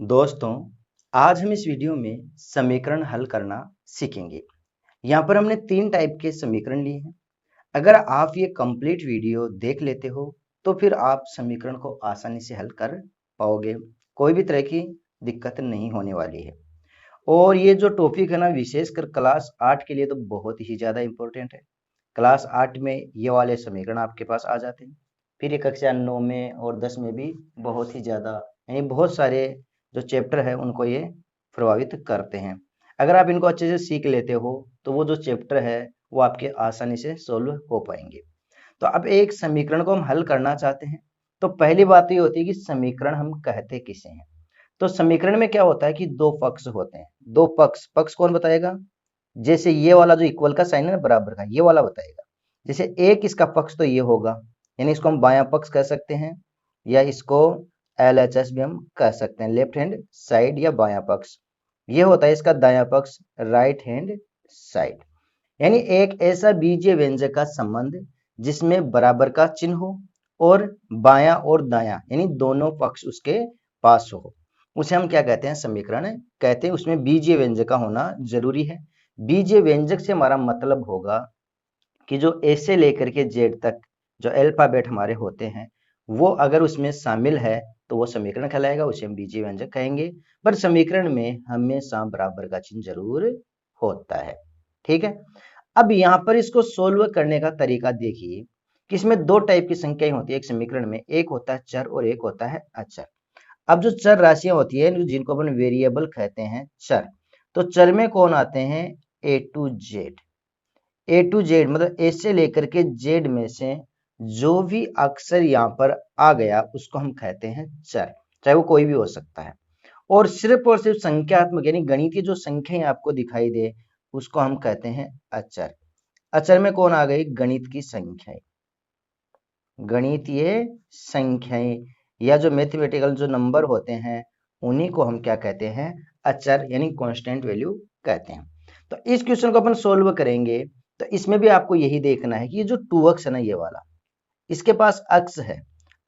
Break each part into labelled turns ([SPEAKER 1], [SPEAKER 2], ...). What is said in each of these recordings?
[SPEAKER 1] दोस्तों, आज हम इस वीडियो में समीकरण हल करना सीखेंगे। यहाँ पर हमने 3 टाइप के समीकरण लिए हैं। अगर आप ये कंप्लीट वीडियो देख लेते हो, तो फिर आप समीकरण को आसानी से हल कर पाओगे। कोई भी तरह की दिक्कत नहीं होने वाली है। और ये जो टॉपिक है ना, विशेषकर क्लास 8 के लिए तो बहुत ही ज़्यादा इम्पोर्टेंट है। क्लास 8 में ये वाले समीकरण आपके पास आ जाते हैं। फिर ये कक्षा 9 में और 10 में भी बहुत ही ज़्यादा, यानी बहुत सारे जो चैप्टर है उनको ये प्रभावित करते हैं। अगर आप इनको अच्छे से सीख लेते हो तो वो जो चैप्टर है वो आपके आसानी से सोल्व हो पाएंगे। तो अब एक समीकरण को हम हल करना चाहते हैं, तो पहली बात तो ये होती है कि समीकरण हम कहते किसे हैं। तो समीकरण में क्या होता है कि दो पक्ष होते हैं। दो पक्ष, पक्ष कौन बताएगा? जैसे ये वाला जो इक्वल का साइन है ना, बराबर का, ये वाला बताएगा। जैसे एक इसका पक्ष तो ये होगा, यानी इसको हम बायां पक्ष कह सकते हैं, या इसको LHS भी हम कह सकते हैं, लेफ्ट हैंड साइड या बायां पक्ष। ये होता है इसका दायां पक्ष, राइट हैंड साइड। यानी एक ऐसा बीजीय व्यंजक का संबंध जिसमें बराबर का चिन्ह हो और बायां और दायां यानी दोनों पक्ष उसके पास हो, उसे हम क्या कहते हैं? समीकरण कहते हैं। उसमें बीजीय व्यंजक का होना जरूरी है। बीजीय व्यंजक से हमारा मतलब होगा कि जो ए से लेकर के जेड तक जो अल्फाबेट हमारे होते हैं, वो अगर उसमें शामिल है तो वो समीकरण कहलाएगा, उसे हम बीजीय व्यंजक कहेंगे। पर समीकरण में हमेशा बराबर का चिन्ह जरूर होता है। ठीक है। अब यहाँ पर इसको सोल्व करने का तरीका देखिए कि इसमें दो टाइप की संख्याएं होती है एक समीकरण में, एक होता है चर और एक होता है अचर। अब जो चर राशियां होती है जिनको अपन वेरिएबल कहते हैं चर, तो चर में कौन आते हैं? A to Z. A to Z मतलब ए से लेकर के जेड में से जो भी अक्षर यहाँ पर आ गया उसको हम कहते हैं चर, चाहे वो कोई भी हो सकता है। और सिर्फ संख्यात्मक यानी गणितीय जो संख्याएं आपको दिखाई दे उसको हम कहते हैं अचर। अचर में कौन आ गई? गणित की संख्याएं, गणितीय संख्याएं या जो मैथमेटिकल जो नंबर होते हैं उन्हीं को हम क्या कहते हैं? अचर यानी कांस्टेंट वैल्यू कहते हैं। तो इस क्वेश्चन को अपन सोल्व करेंगे तो इसमें भी आपको यही देखना है कि ये जो 2x है ना, ये वाला, इसके पास अक्ष है।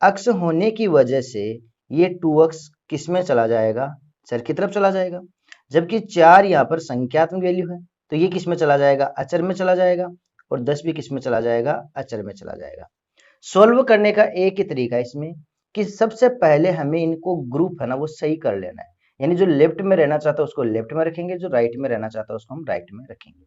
[SPEAKER 1] अक्ष होने की वजह से ये 2x किस में चला जाएगा? चर की तरफ चला जाएगा। जबकि 4 यहाँ पर संख्यात्मक वैल्यू है तो ये किस में चला जाएगा? अचर में चला जाएगा। और 10 भी किस में चला जाएगा? अचर में चला जाएगा। सोल्व करने का एक ही तरीका है इसमें कि सबसे पहले हमें इनको ग्रुप है ना वो सही कर लेना है। यानी जो लेफ्ट में रहना चाहता है उसको लेफ्ट में रखेंगे, जो राइट में रहना चाहता है उसको हम राइट में रखेंगे।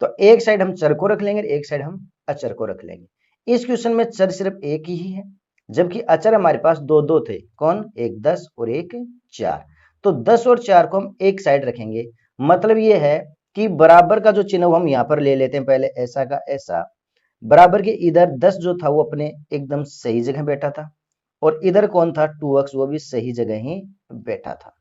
[SPEAKER 1] तो एक साइड हम चर को रख लेंगे, एक साइड हम अचर को रख लेंगे। इस क्वेश्चन में चर सिर्फ एक ही है, जबकि अचर हमारे पास दो दो थे। कौन? एक 10 और एक 4। तो 10 और 4 को हम एक साइड रखेंगे। मतलब ये है कि बराबर का जो चिन्ह हम यहाँ पर ले लेते हैं, पहले ऐसा का ऐसा। बराबर के इधर 10 जो था वो अपने एकदम सही जगह बैठा था, और इधर कौन था? 2x, वो भी सही जगह ही बैठा था।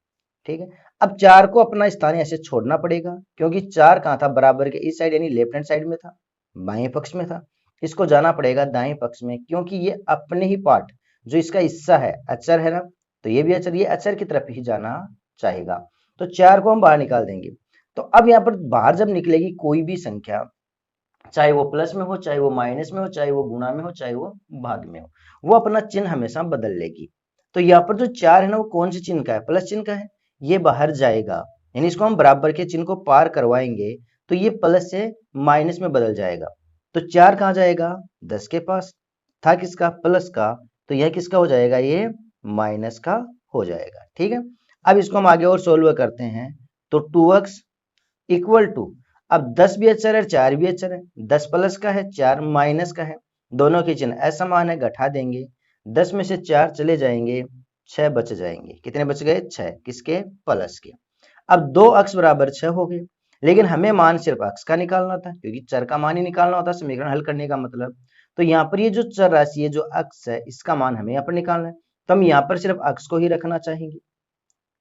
[SPEAKER 1] ठीक है। अब 4 को अपना स्थान ऐसे छोड़ना पड़ेगा, क्योंकि 4 कहाँ था? बराबर के इस साइड यानी लेफ्ट हैंड साइड में था, बाएं पक्ष में था। इसको जाना पड़ेगा दाएं पक्ष में, क्योंकि ये अपने ही पार्ट जो इसका हिस्सा है अचर है ना, तो ये भी अचर, ये अचर की तरफ ही जाना चाहेगा। तो 4 को हम बाहर निकाल देंगे। तो अब यहाँ पर बाहर जब निकलेगी कोई भी संख्या, चाहे वो प्लस में हो, चाहे वो माइनस में हो, चाहे वो गुणा में हो, चाहे वो भाग में हो, वो अपना चिन्ह हमेशा बदल लेगी। तो यहाँ पर जो 4 है ना वो कौन से चिन्ह का है? प्लस चिन्ह का है। ये बाहर जाएगा, यानी इसको हम बराबर के चिन्ह को पार करवाएंगे तो ये प्लस से माइनस में बदल जाएगा। तो 4 कहाँ जाएगा? 10 के पास था, किसका? प्लस का। तो यह किसका हो जाएगा? ये माइनस का हो जाएगा। ठीक है। अब इसको हम आगे और सोल्व करते हैं। तो 2x इक्वल टू, अब 10 भी अचर है, 4 भी अचर है। 10 प्लस का है, 4 माइनस का है, दोनों के चिन्ह असमान है, घटा देंगे। 10 में से 4 चले जाएंगे, 6 बच जाएंगे। कितने बच गए? 6। किसके? प्लस के। अब 2 अक्ष बराबर 6 हो गए, लेकिन हमें मान सिर्फ अक्ष का निकालना था, क्योंकि चर का मान ही निकालना होता है समीकरण हल करने का मतलब। तो यहाँ पर ये जो चर राशि है, जो अक्ष है, इसका मान हमें यहाँ पर निकालना है। तो हम यहाँ पर सिर्फ अक्ष को ही रखना चाहेंगे।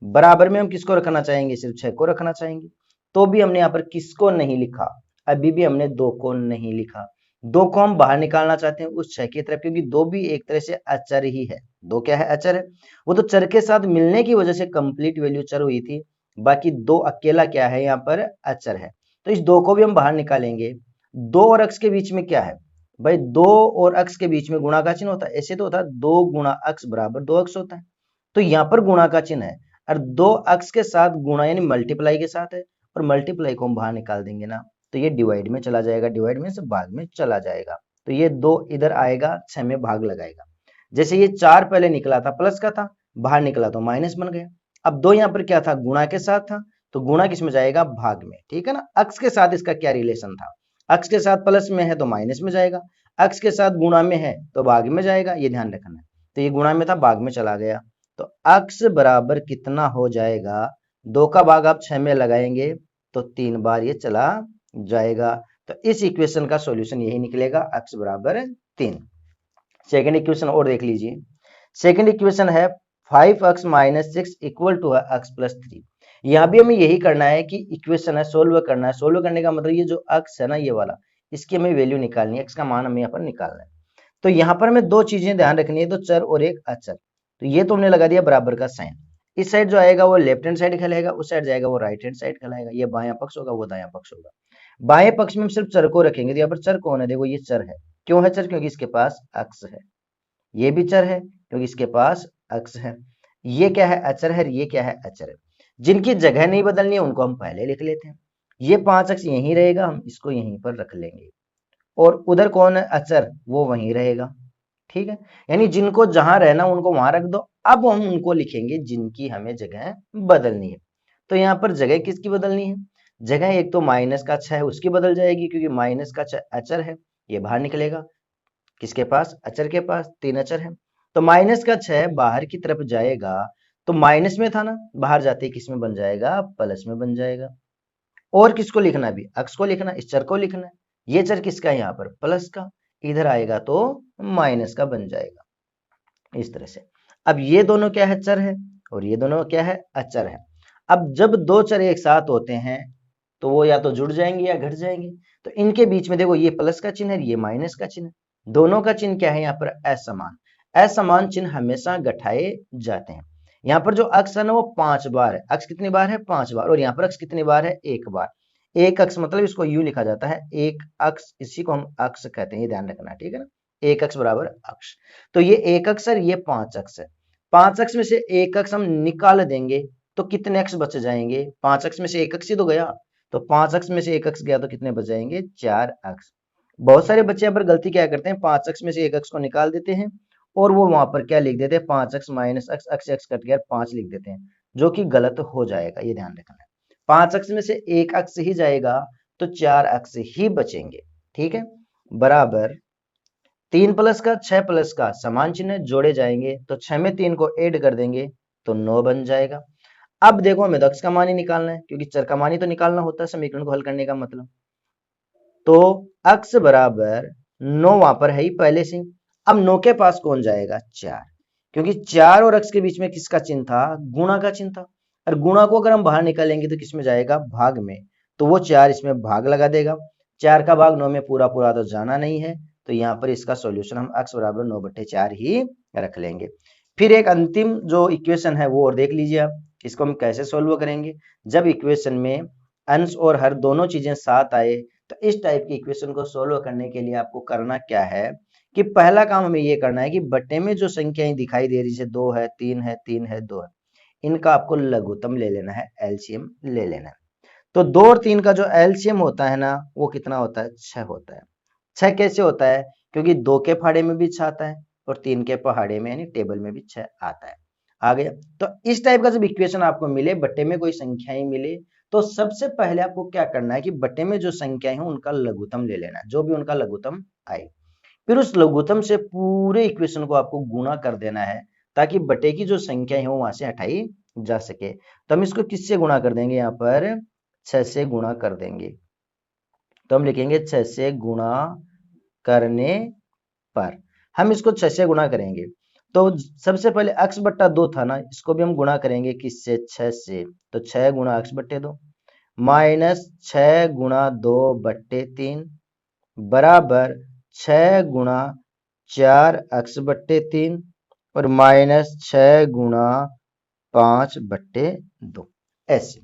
[SPEAKER 1] बराबर में हम किसको रखना चाहेंगे? सिर्फ 6 को रखना चाहेंगे। तो भी हमने यहाँ पर किसको नहीं लिखा? अभी भी हमने 2 को नहीं लिखा। 2 को हम बाहर निकालना चाहते हैं उस 6 की तरफ, क्योंकि 2 भी एक तरह से अचर ही है। 2 क्या है? अचर है। वो तो चर के साथ मिलने की वजह से कंप्लीट वैल्यू चर हुई थी, बाकी 2 अकेला क्या है? यहाँ पर अचर है। तो इस 2 को भी हम बाहर निकालेंगे। 2 और अक्ष के बीच में क्या है भाई? 2 और अक्ष के बीच में गुणा का चिन्ह होता है। ऐसे तो होता है 2 गुणा अक्ष बराबर 2 अक्ष होता है। तो यहाँ पर गुणा का चिन्ह है। और दो अक्स के साथ गुणा यानी मल्टीप्लाई के साथ है, और मल्टीप्लाई को हम बाहर निकाल देंगे ना, तो ये डिवाइड में चला जाएगा, डिवाइड में से भाग में चला जाएगा, तो ये 2 इधर आएगा, 6 में भाग लगाएगा। जैसे ये 4 पहले निकला था प्लस का था, बाहर निकला तो माइनस बन गया। अब 2 यहाँ पर क्या था, गुणा के साथ था, तो गुणा किस में जाएगा, भाग में, ठीक है ना। अक्स के साथ इसका क्या रिलेशन था, अक्स के साथ प्लस में है तो माइनस में जाएगा, अक्स के साथ गुणा में है तो भाग में जाएगा, ये ध्यान रखना है। तो ये गुणा में था, भाग में चला गया, तो अक्स बराबर कितना हो जाएगा, 2 का भाग आप 6 में लगाएंगे तो 3 बार ये चला जाएगा। तो इस इक्वेशन का सॉल्यूशन यही निकलेगा, अक्स बराबर 3। सेकंड इक्वेशन और देख लीजिए। सेकंड इक्वेशन है 5x minus 6 equal to x plus 3। यहाँ भी हमें यही करना है कि इक्वेशन है सोल्व करना है। सोल्व करने का मतलब ये जो x है ना, ये वाला, इसकी हमें वैल्यू निकालनी है, x का मान हमें यहाँ पर निकालना है। तो यहाँ पर हमें 2 चीजें ध्यान रखनी है, तो चर और एक अचर। तो ये तो हमने लगा दिया बराबर का साइन, इस साइड जो आएगा वो लेफ्ट हैंड साइड कहलाएगा, उस साइड जाएगा वो राइट हैंड साइड कहलाएगा। ये बायां पक्ष होगा, वो दायां पक्ष होगा। बाएं पक्ष में हम सिर्फ चर को रखेंगे, तो यहाँ पर चर कौन है, देखो ये चर है। क्यों है चर, क्योंकि इसके पास x है। ये भी चर है क्योंकि इसके पास x है। ये क्या है, अचर है, ये क्या है, अचर है। जिनकी जगह नहीं बदलनी है उनको हम पहले लिख लेते हैं। ये 5x यहीं रहेगा, हम इसको यहीं पर रख लेंगे, और उधर कौन है, अचर, वो वहीं रहेगा, ठीक है। यानी जिनको जहां रहना उनको वहां रख दो। अब हम उनको लिखेंगे जिनकी हमें जगह बदलनी है। तो यहाँ पर जगह किसकी बदलनी है, जगह एक तो माइनस का 6 है उसकी बदल जाएगी, क्योंकि माइनस का 6 अचर है, ये बाहर निकलेगा, किसके पास, अचर के पास, 3 अचर है। तो माइनस का 6 बाहर की तरफ जाएगा, तो माइनस में था ना, बाहर जाते ही किस में बन जाएगा, प्लस में बन जाएगा। और किसको लिखना है, भी अक्स को लिखना है, इस चर को लिखना है। ये चर किसका है, यहाँ पर प्लस का, इधर आएगा तो माइनस का बन जाएगा, इस तरह से। अब ये दोनों क्या है, चर है, और ये दोनों क्या है, अचर है। अब जब दो चर एक साथ होते हैं तो वो या तो जुड़ जाएंगे या घट जाएंगे। तो इनके बीच में देखो, ये प्लस का चिन्ह है, ये माइनस का चिन्ह है, दोनों का चिन्ह क्या है, यहाँ पर असमान। असमान चिन्ह हमेशा घटाए जाते हैं। यहाँ पर जो अक्स है ना वो 5 बार है, अक्स कितनी बार है, 5 बार, और यहाँ पर अक्स कितनी बार है, 1 बार। एक अक्स मतलब इसको यू लिखा जाता है, एक अक्स, इसी को हम अक्स कहते हैं, ये ध्यान रखना, ठीक है ना। एक अक्स बराबर अक्स, तो ये एक अक्स है, ये 5 अक्स है। 5 अक्स में से एक अक्स हम निकाल देंगे तो कितने अक्स बच जाएंगे, 5 अक्स में से एक अक्स ही तो गया, तो 5 अक्स में से एक अक्स गया तो कितने बच जाएंगे, 4 अक्स। बहुत सारे बच्चे यहाँ पर गलती क्या करते हैं, 5 अक्स में से एक अक्स को निकाल देते हैं और वो वहां पर क्या लिख देते हैं, 5 अक्स माइनस अक्स, अक्स अक्स कट गया 5 लिख देते हैं, जो कि गलत हो जाएगा, ये ध्यान रखना है। 5 अक्स में से एक अक्स ही जाएगा तो 4 अक्स ही बचेंगे, ठीक है। बराबर 3 प्लस का 6 प्लस का समान चिन्ह जोड़े जाएंगे, तो 6 में 3 को ऐड कर देंगे तो 9 बन जाएगा। अब देखो हमें तो अक्स का मान ही निकालना है, क्योंकि चर का मान ही तो निकालना होता है समीकरण को हल करने का मतलब। तो अक्स बराबर 9 वहां पर है ही पहले से। अब 9 के पास कौन जाएगा, 4, क्योंकि 4 और अक्स के बीच में किसका चिन्ह था, गुणा का चिन्ह था, और गुणा को अगर हम बाहर निकालेंगे तो किस में जाएगा, भाग में, तो वो 4 इसमें भाग लगा देगा। 4 का भाग 9 में पूरा पूरा तो जाना नहीं है, तो यहाँ पर इसका सॉल्यूशन हम अक्स बराबर 9/4 ही रख लेंगे। फिर एक अंतिम जो इक्वेशन है वो और देख लीजिए आप, इसको हम कैसे सोल्व करेंगे। जब इक्वेशन में अंश और हर दोनों चीजें साथ आए, तो इस टाइप की इक्वेशन को सोल्व करने के लिए आपको करना क्या है कि पहला काम हमें ये करना है कि बट्टे में जो संख्याएं दिखाई दे रही है, 2 है, 3 है, 3 है, 2 है, इनका आपको लघुत्तम ले लेना है, एलसीएम ले लेना है। तो 2 और 3 का जो एलसीएम होता है ना, वो कितना होता है, 6 होता है। 6 कैसे होता है, क्योंकि 2 के पहाड़े में भी 6 आता है और 3 के पहाड़े में यानी टेबल में भी 6 आता है। आ गया। तो इस टाइप का जब इक्वेशन आपको मिले, बट्टे में कोई संख्याएं मिले, तो सबसे पहले आपको क्या करना है कि बट्टे में जो संख्याएं हैं उनका लघुत्तम ले लेना है, जो भी उनका लघुत्तम आए। फिर उस लघुत्तम से पूरे इक्वेशन को आपको गुणा कर देना है, ताकि बटे की जो संख्या है वो वहां से हटाई जा सके। तो हम इसको किससे गुणा कर देंगे, यहाँ पर 6 से गुणा कर देंगे। तो हम लिखेंगे 6 से गुणा करने पर, हम इसको 6 से गुणा करेंगे। तो सबसे पहले अक्स बट्टा 2 था ना, इसको भी हम गुणा करेंगे किससे, 6 से। तो 6 गुणा अक्स बट्टे 2 माइनस 6 गुणा 2/3 बराबर 6 गुणा 4 अक्स बट्टे 3 और माइनस 6 गुणा 5/2 ऐसे।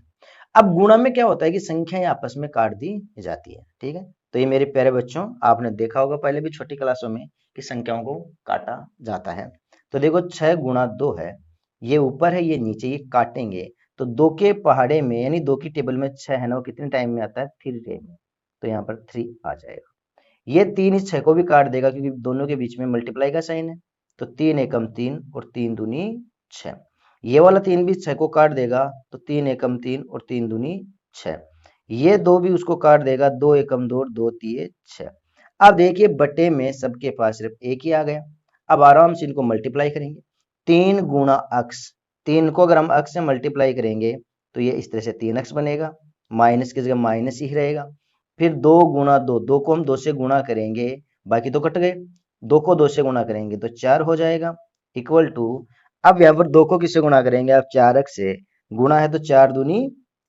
[SPEAKER 1] अब गुणा में क्या होता है कि संख्याएं आपस में काट दी जाती है, ठीक है। तो ये मेरे प्यारे बच्चों, आपने देखा होगा पहले भी छोटी क्लासों में कि संख्याओं को काटा जाता है। तो देखो 6 गुणा 2 है, ये ऊपर है ये नीचे, ये काटेंगे तो 2 के पहाड़े में यानी 2 की टेबल में 6 है ना, वो कितने टाइम में आता है 3 टाइम में, तो यहाँ पर 3 आ जाएगा। ये 3 इस 6 को भी काट देगा क्योंकि दोनों के बीच में मल्टीप्लाई का साइन है, तो 3 एकम 3 और 3 दूनी 6। ये वाला 3 भी 6 को काट देगा तो 3 एकम 3 और 3 दूनी 6। ये 2 भी उसको काट देगा, 2 एकम 2 और 2 तिये 6। अब देखिए बटे में सबके पास सिर्फ एक ही आ गया। अब आराम से इनको मल्टीप्लाई करेंगे, 3 गुणा अक्स, 3 को अगर हम अक्स से मल्टीप्लाई करेंगे तो ये इस तरह से 3x बनेगा, माइनस की जगह माइनस ही रहेगा। फिर 2 गुणा 2, 2 को हम 2 से गुणा करेंगे, बाकी तो कट गए, 2 को 2 से गुणा करेंगे तो 4 हो जाएगा, इक्वल टू, अब यहाँ पर 2 को किससे गुणा करेंगे आप 4x से, गुणा है तो 4 दूनी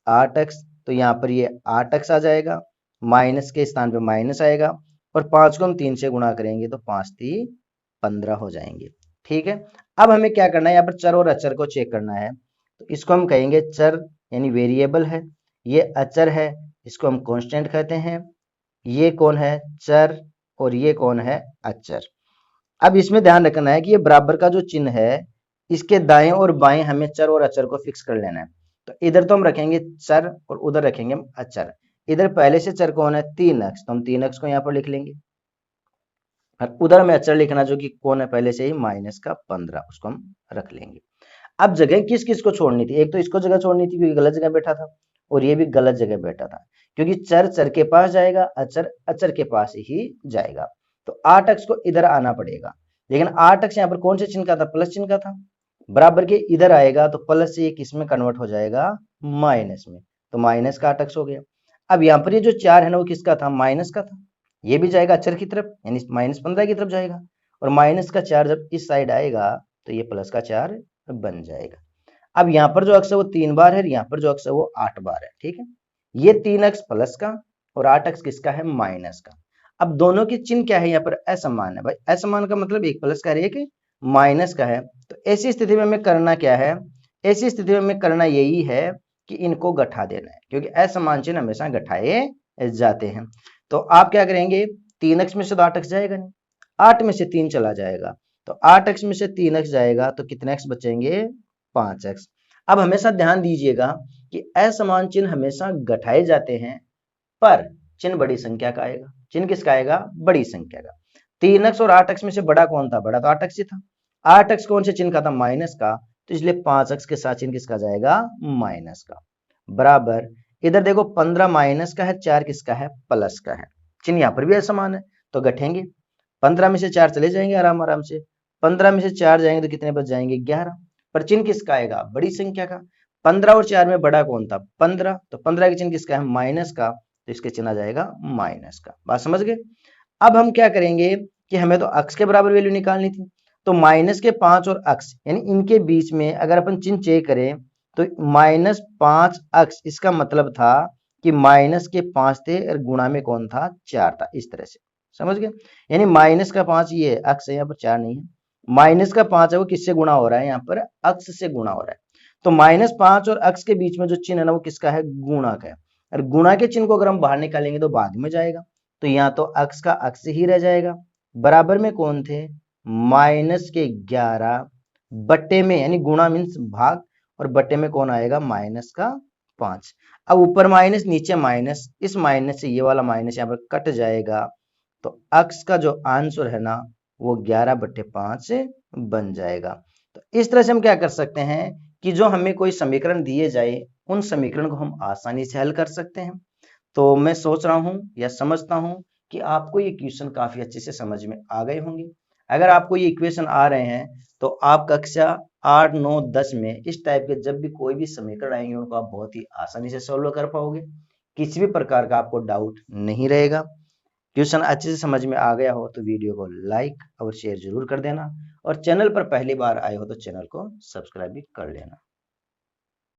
[SPEAKER 1] 8x, तो यहाँ पर ये 8x आ जाएगा, माइनस के स्थान पे माइनस आएगा, और 5 को हम 3 से गुणा करेंगे तो 5 3 15 हो जाएंगे। ठीक है, अब हमें क्या करना है, यहाँ पर चर और अचर को चेक करना है, तो इसको हम कहेंगे चर यानी वेरिएबल है, ये अचर है इसको हम कांस्टेंट कहते हैं, ये कौन है चर और ये कौन है अचर। अब इसमें ध्यान रखना है कि ये बराबर का जो चिन्ह है इसके दाएं और बाएं हमें चर और अचर को फिक्स कर लेना है। तो इधर तो हम रखेंगे चर और उधर रखेंगे हम अचर। इधर पहले से चर कौन है 3x, तो हम 3x को यहाँ पर लिख लेंगे, और उधर हमें अचर लिखना जो कि कौन है पहले से ही माइनस का 15, उसको हम रख लेंगे। अब जगह किस किस को छोड़नी थी, एक तो इसको जगह छोड़नी थी क्योंकि गलत जगह बैठा था, और ये भी गलत जगह बैठा था क्योंकि चर चर के पास जाएगा, अचर अचर के पास ही जाएगा। तो 8x को इधर आना पड़ेगा, लेकिन 8x यहाँ पर कौन से चिन्ह का था, प्लस चिन्ह का था, बराबर के इधर आएगा तो प्लस से ये किस में कन्वर्ट हो जाएगा माइनस में, तो माइनस का 8x हो गया। अब यहाँ पर ये जो 4 है ना वो किसका था, माइनस का था, ये भी जाएगा अचर की तरफ यानी माइनस 15 की तरफ जाएगा, और माइनस का 4 जब इस साइड आएगा तो ये प्लस का 4 बन जाएगा। अब यहाँ पर जो अक्स है वो 3 बार है, यहाँ पर जो अक्स है वो 8 बार है। ठीक है, ये 3x प्लस का और 8x किसका है माइनस का। अब दोनों के चिन्ह क्या है यहाँ पर असमान है भाई, असमान का मतलब एक प्लस का है एक माइनस का है। तो ऐसी स्थिति में हमें करना क्या है, ऐसी स्थिति में हमें करना यही है कि इनको गठा देना है, क्योंकि असमान चिन्ह हमेशा गठाए जाते हैं। तो आप क्या करेंगे, 3x में से तो 8x जाएगा नहीं, 8 में से 3 चला जाएगा, तो 8x में से 3x जाएगा तो कितने x बचेंगे 5x। अब हमेशा ध्यान दीजिएगा कि असमान चिन्ह हमेशा घटाए जाते हैं, पर चिन्ह बड़ी संख्या का आएगा। चिन्ह किसका आएगा, बड़ी संख्या का। 3x और 8x में से बड़ा कौन था, बड़ा तो 8x ही था। 8x कौन से चिन्ह का था, माइनस का, तो इसलिए 5x के साथ चिन्ह किसका जाएगा, माइनस का। बराबर इधर देखो 15 माइनस का है, 4 किसका है, प्लस का है। चिन्ह यहाँ पर भी असमान है तो घटेंगे, 15 में से 4 चले जाएंगे आराम आराम से, 15 में से 4 जाएंगे तो कितने बच जाएंगे 11, पर चिन्ह किसका आएगा, बड़ी संख्या का। 15 और 4 में बड़ा कौन था, 15, तो 15 के चिन्ह किसका है, माइनस का, तो इसके चिन्ह आ जाएगा माइनस का। बात समझ गए। अब हम क्या करेंगे कि हमें तो अक्स के बराबर वैल्यू निकालनी थी, तो माइनस के 5 और अक्स यानी इनके बीच में अगर अपन चिन्ह चेक करें तो -5 अक्स, इसका मतलब था कि माइनस के 5 थे और गुणा में कौन था 4 था, इस तरह से समझ गए। यानी माइनस का 5 ये अक्स है, यहाँ पर 4 नहीं है, माइनस का 5 है वो किससे गुणा हो रहा है, यहाँ पर अक्स से गुणा हो रहा है। तो -5 और अक्स के बीच में जो चिन्ह है ना वो किसका है, गुणा का है, और गुणा के चिन्ह को अगर हम बाहर निकालेंगे तो बाद में जाएगा, तो यहाँ तो अक्स का अक्स ही रह जाएगा। बराबर में कौन थे, माइनस के 11 बट्टे में, यानी गुणा मीन्स भाग, और बट्टे में कौन आएगा, माइनस का 5। अब ऊपर माइनस नीचे माइनस, इस माइनस से ये वाला माइनस यहाँ पर कट जाएगा, तो अक्स का जो आंसर है ना वो 11/5 बन जाएगा। तो इस तरह से हम क्या कर सकते हैं कि जो हमें कोई समीकरण दिए जाए उन समीकरण को हम आसानी से हल कर सकते हैं। तो मैं सोच रहा हूं या समझता हूं कि आपको ये क्वेश्चन काफी अच्छे से समझ में आ गए होंगे। अगर आपको ये इक्वेशन आ रहे हैं तो आप कक्षा 8, 9, 10 में इस टाइप के जब भी कोई भी समीकरण आएंगे उनको आप बहुत ही आसानी से सॉल्व कर पाओगे, किसी भी प्रकार का आपको डाउट नहीं रहेगा। क्वेश्चन अच्छे से समझ में आ गया हो तो वीडियो को लाइक और शेयर जरूर कर देना, और चैनल पर पहली बार आए हो तो चैनल को सब्सक्राइब भी कर लेना।